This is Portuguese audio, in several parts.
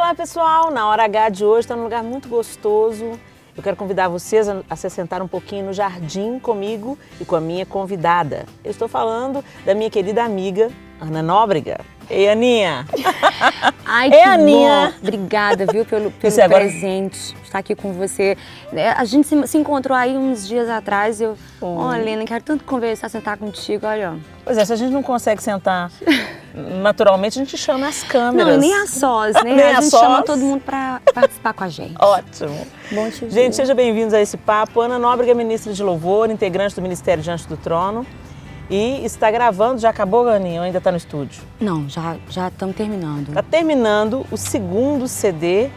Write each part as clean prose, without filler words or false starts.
Olá pessoal, na Hora H de hoje está num lugar muito gostoso. Eu quero convidar vocês a se sentar um pouquinho no jardim comigo e com a minha convidada. Eu estou falando da minha querida amiga, Ana Nóbrega. Ei, Aninha! Ai, que Aninha. Bom! Obrigada, viu, pelo presente, estar aqui com você. A gente se encontrou aí uns dias atrás e eu... Olha, Helena, quero tanto conversar, sentar contigo, olha. Pois é, se a gente não consegue sentar naturalmente, a gente chama as câmeras. Não, nem a sós, né? Nem a gente chama todo mundo para participar com a gente. Ótimo. Bom te ver. Gente, sejam bem-vindos a esse papo. Ana Nóbrega é ministra de Louvor, integrante do Ministério Diante do Trono. E está gravando, já acabou, Aninha, ou ainda está no estúdio? Não, já estamos terminando. Está terminando o segundo CD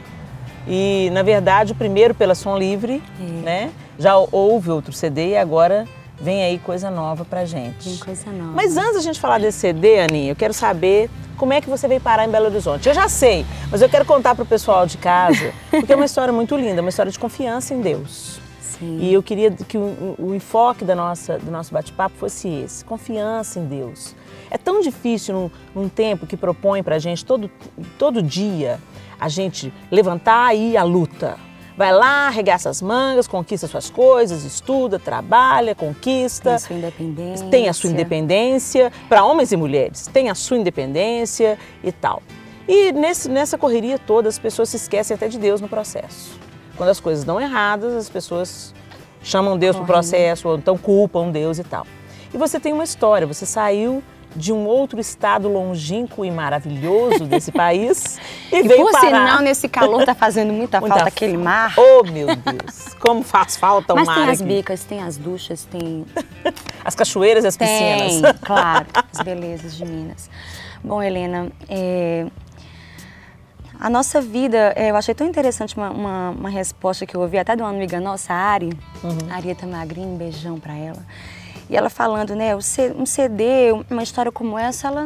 e, na verdade, o primeiro pela Som Livre, né? Já houve outro CD e agora vem aí coisa nova pra gente. Vem coisa nova. Mas antes da gente falar desse CD, Aninha, eu quero saber como é que você veio parar em Belo Horizonte. Eu já sei, mas eu quero contar pro pessoal de casa, porque é uma história muito linda, uma história de confiança em Deus. Sim. E eu queria que o enfoque do nosso bate-papo fosse esse, confiança em Deus. É tão difícil num tempo que propõe pra gente todo dia a gente levantar e ir à luta. Vai lá, arregaça as mangas, conquista suas coisas, estuda, trabalha, conquista. Tem a sua independência. Tem a sua independência, para homens e mulheres, tem a sua independência e tal. E nessa correria toda as pessoas se esquecem até de Deus no processo. Quando as coisas dão erradas, as pessoas chamam Deus para o processo, ou então culpam Deus e tal. E você tem uma história, você saiu de um outro estado longínquo e maravilhoso desse país e veio por parar. sinal, nesse calor tá fazendo muita falta aquele mar. Oh, meu Deus, como faz falta o mar. Mas tem as aqui. bicas, tem as duchas, tem... As cachoeiras e as piscinas. Tem, claro, as belezas de Minas. Bom, Helena, a nossa vida, eu achei tão interessante uma resposta que eu ouvi até de uma amiga nossa, a Ari, Arieta Magrinho, um beijão pra ela. E ela falando, né, um CD, uma história como essa, ela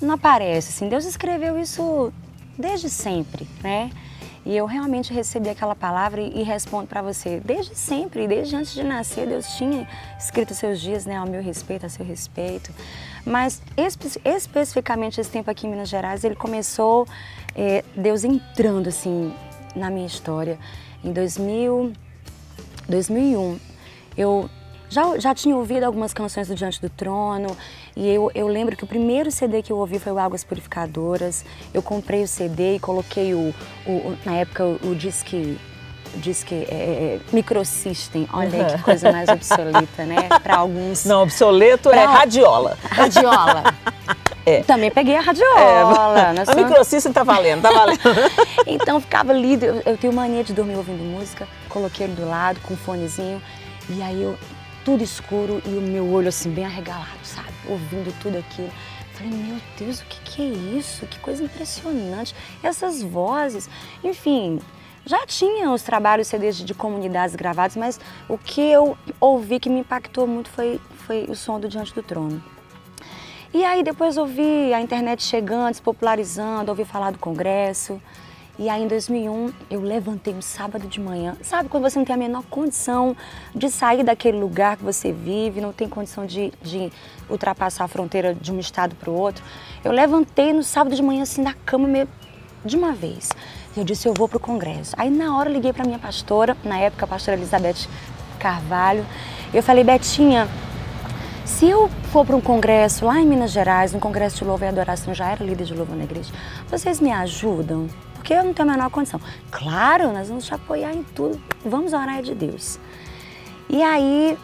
não aparece, assim, Deus escreveu isso desde sempre, né? E eu realmente recebi aquela palavra e respondo para você, desde sempre, desde antes de nascer, Deus tinha escrito seus dias, né, ao meu respeito, a seu respeito. Mas especificamente esse tempo aqui em Minas Gerais, ele começou, Deus entrando, assim, na minha história. Em 2001, eu já tinha ouvido algumas canções do Diante do Trono e eu lembro que o primeiro CD que eu ouvi foi o Águas Purificadoras. Eu comprei o CD e coloquei na época o disque Microsystem. Olha que coisa mais obsoleta, né? Para alguns. Não, obsoleto é radiola. Radiola. Também peguei a radiola. A Microsystem tá valendo, tá valendo. Então ficava ali, eu tenho mania de dormir ouvindo música, coloquei ele do lado com um fonezinho e aí tudo escuro e o meu olho assim bem arregalado, sabe? Ouvindo tudo aquilo. Falei, meu Deus, o que é isso? Que coisa impressionante. Essas vozes, enfim, já tinha os trabalhos CDs de comunidades gravados, mas o que eu ouvi que me impactou muito foi o som do Diante do Trono. E aí depois ouvi a internet chegando, se popularizando, ouvi falar do congresso. E aí em 2001 eu levantei um sábado de manhã, sabe quando você não tem a menor condição de sair daquele lugar que você vive, não tem condição de ultrapassar a fronteira de um estado para o outro. Eu levantei no sábado de manhã assim da cama meio de uma vez. E eu disse, eu vou para o congresso. Aí na hora eu liguei para minha pastora, na época a pastora Elizabeth Carvalho. Eu falei, Betinha, se eu for para um congresso lá em Minas Gerais, um congresso de louvor e adoração, já era líder de louvor na igreja, vocês me ajudam? Porque eu não tenho a menor condição. Claro, nós vamos te apoiar em tudo, vamos orar de Deus. E aí,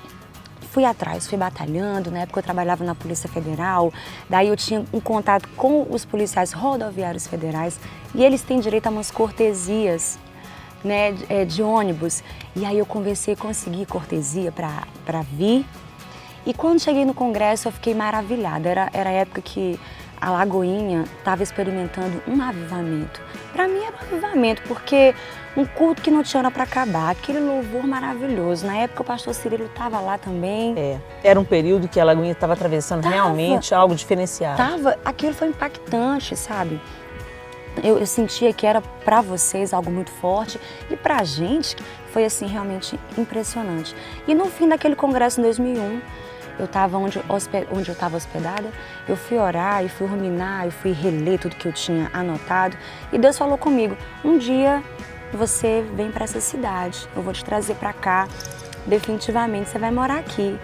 fui atrás, fui batalhando, na época eu trabalhava na Polícia Federal, daí eu tinha um contato com os policiais rodoviários federais e eles têm direito a umas cortesias, né, de ônibus. E aí eu conversei, consegui cortesia para vir. E quando cheguei no congresso eu fiquei maravilhada, era a época que a Lagoinha estava experimentando um avivamento. Para mim era um avivamento, porque um culto que não tinha hora para acabar, aquele louvor maravilhoso. Na época o pastor Cirilo estava lá também. Era um período que a Lagoinha estava atravessando realmente algo diferenciado. Aquilo foi impactante, sabe? Eu sentia que era para vocês algo muito forte e para a gente foi assim realmente impressionante. E no fim daquele congresso em 2001, eu estava onde eu estava hospedada, eu fui orar, eu fui ruminar, eu fui reler tudo que eu tinha anotado. E Deus falou comigo, um dia você vem para essa cidade, eu vou te trazer para cá, definitivamente você vai morar aqui.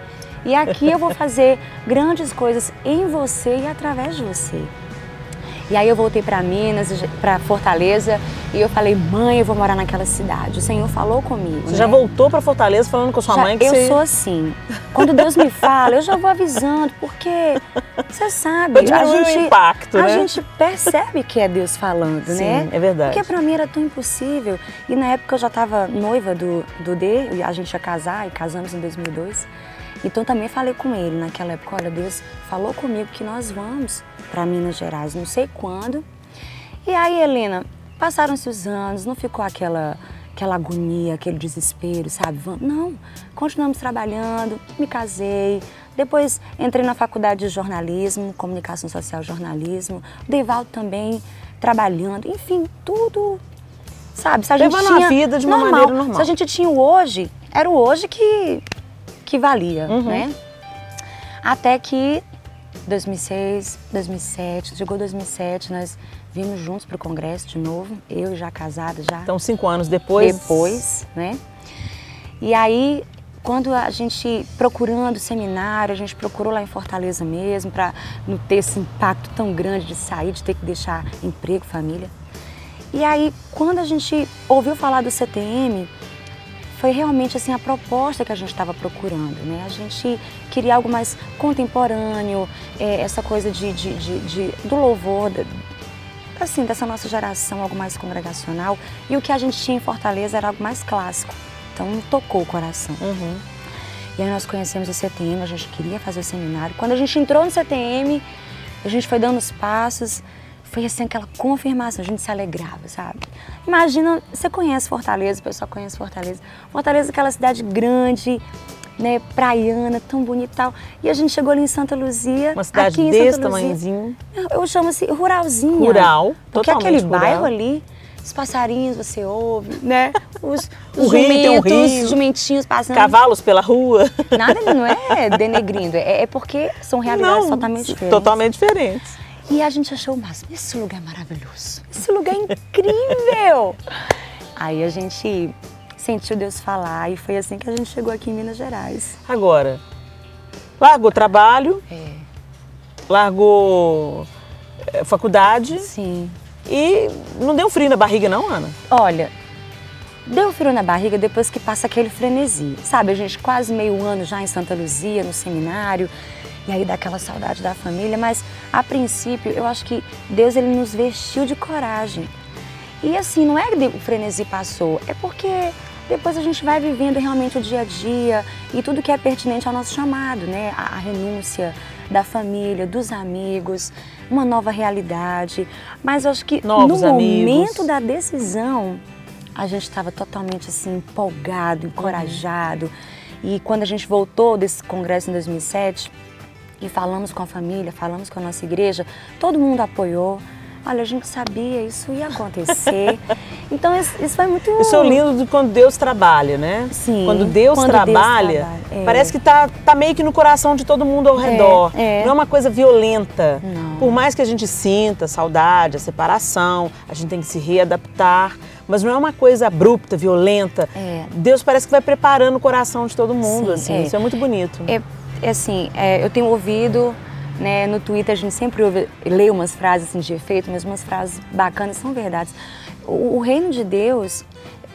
E aqui eu vou fazer grandes coisas em você e através de você. E aí eu voltei para Minas, para Fortaleza, e eu falei, mãe, eu vou morar naquela cidade. O Senhor falou comigo. Você já voltou para Fortaleza falando com a sua mãe que eu sou assim. Quando Deus me fala, eu já vou avisando, porque você sabe, o impacto, a gente percebe que é Deus falando, Sim, né? É verdade. Porque para mim era tão impossível. E na época eu já estava noiva do Dê, e a gente ia casar, e casamos em 2002. Então também falei com ele naquela época, olha, Deus falou comigo que nós vamos para Minas Gerais, não sei quando. E aí, Helena, passaram-se os anos, não ficou aquela agonia, aquele desespero, sabe? Não, continuamos trabalhando, me casei, depois entrei na faculdade de jornalismo, comunicação social e jornalismo, o Deivaldo também trabalhando, enfim, tudo, sabe? Se a gente tinha a vida de uma maneira normal. Se a gente tinha o hoje, era o hoje que valia, né? Até que 2006, 2007, chegou 2007, nós vimos juntos para o congresso de novo, eu já casada já. Então 5 anos depois? Depois, né? E aí, quando a gente procurando seminário, a gente procurou lá em Fortaleza mesmo, para não ter esse impacto tão grande de sair, de ter que deixar emprego, família. E aí, quando a gente ouviu falar do CTM, foi realmente assim a proposta que a gente estava procurando, né? A gente queria algo mais contemporâneo, essa coisa do louvor, assim, dessa nossa geração, algo mais congregacional. E o que a gente tinha em Fortaleza era algo mais clássico, então tocou o coração. E aí nós conhecemos o CTM, a gente queria fazer o seminário. Quando a gente entrou no CTM, a gente foi dando os passos, foi assim aquela confirmação, a gente se alegrava, sabe? Imagina, você conhece Fortaleza, o pessoal conhece Fortaleza. Fortaleza é aquela cidade grande, né, praiana, tão bonita e tal. E a gente chegou ali em Santa Luzia. Uma cidade aqui desse tamanhozinho. Eu chamo assim, ruralzinha. Rural, porque totalmente aquele rural. bairro ali, os passarinhos você ouve, né? Os rio, jumentos, jumentinhos passando. Cavalos pela rua. Nada, não é denegrindo, é porque são realidades totalmente diferentes. Totalmente diferentes. E a gente achou o máximo, esse lugar é maravilhoso, esse lugar é incrível. Aí a gente sentiu Deus falar e foi assim que a gente chegou aqui em Minas Gerais. Agora, largou trabalho, largou faculdade. Sim. E não deu frio na barriga não, Ana? Olha, deu frio na barriga depois que passa aquele frenesi. Sabe, a gente quase meio ano já em Santa Luzia, no seminário. E aí dá aquela saudade da família, mas a princípio eu acho que Deus ele nos vestiu de coragem. E assim, não é que o frenesi passou, é porque depois a gente vai vivendo realmente o dia a dia e tudo que é pertinente ao nosso chamado, né? A renúncia da família, dos amigos, uma nova realidade. Mas eu acho que novos no amigos. momento da decisão, a gente estava totalmente assim, empolgado, encorajado. E quando a gente voltou desse congresso em 2007, e falamos com a família, falamos com a nossa igreja, todo mundo apoiou. Olha, a gente sabia, isso ia acontecer. Então isso foi muito... Isso é o lindo de quando Deus trabalha, né? Sim. Quando Deus trabalha, parece que tá meio que no coração de todo mundo ao redor. Não é uma coisa violenta. Não. Por mais que a gente sinta saudade, a separação, a gente tem que se readaptar. Mas não é uma coisa abrupta, violenta. Deus parece que vai preparando o coração de todo mundo. Sim, assim. Isso é muito bonito. Assim, eu tenho ouvido, né, no Twitter a gente sempre lê umas frases assim, de efeito, mas umas frases bacanas, são verdades. O reino de Deus,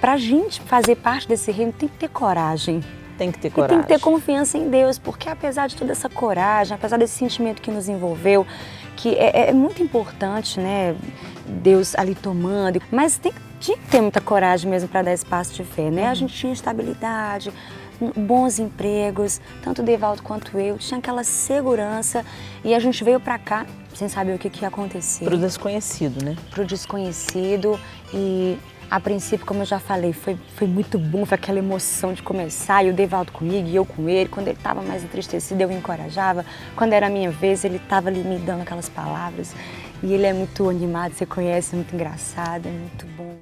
pra gente fazer parte desse reino, tem que ter coragem. Tem que ter coragem. E tem que ter confiança em Deus, porque apesar de toda essa coragem, apesar desse sentimento que nos envolveu, que é muito importante, né, Deus ali tomando, mas tinha que ter muita coragem mesmo para dar esse passo de fé, né? A gente tinha estabilidade, bons empregos, tanto o Deivaldo quanto eu, tinha aquela segurança e a gente veio pra cá sem saber o que ia acontecer. Pro desconhecido, né? Pro desconhecido e a princípio, como eu já falei, foi muito bom, foi aquela emoção de começar e o Deivaldo comigo e eu com ele. Quando ele estava mais entristecido, eu o encorajava. Quando era a minha vez, ele estava ali me dando aquelas palavras e ele é muito animado, você conhece, é muito engraçado, é muito bom.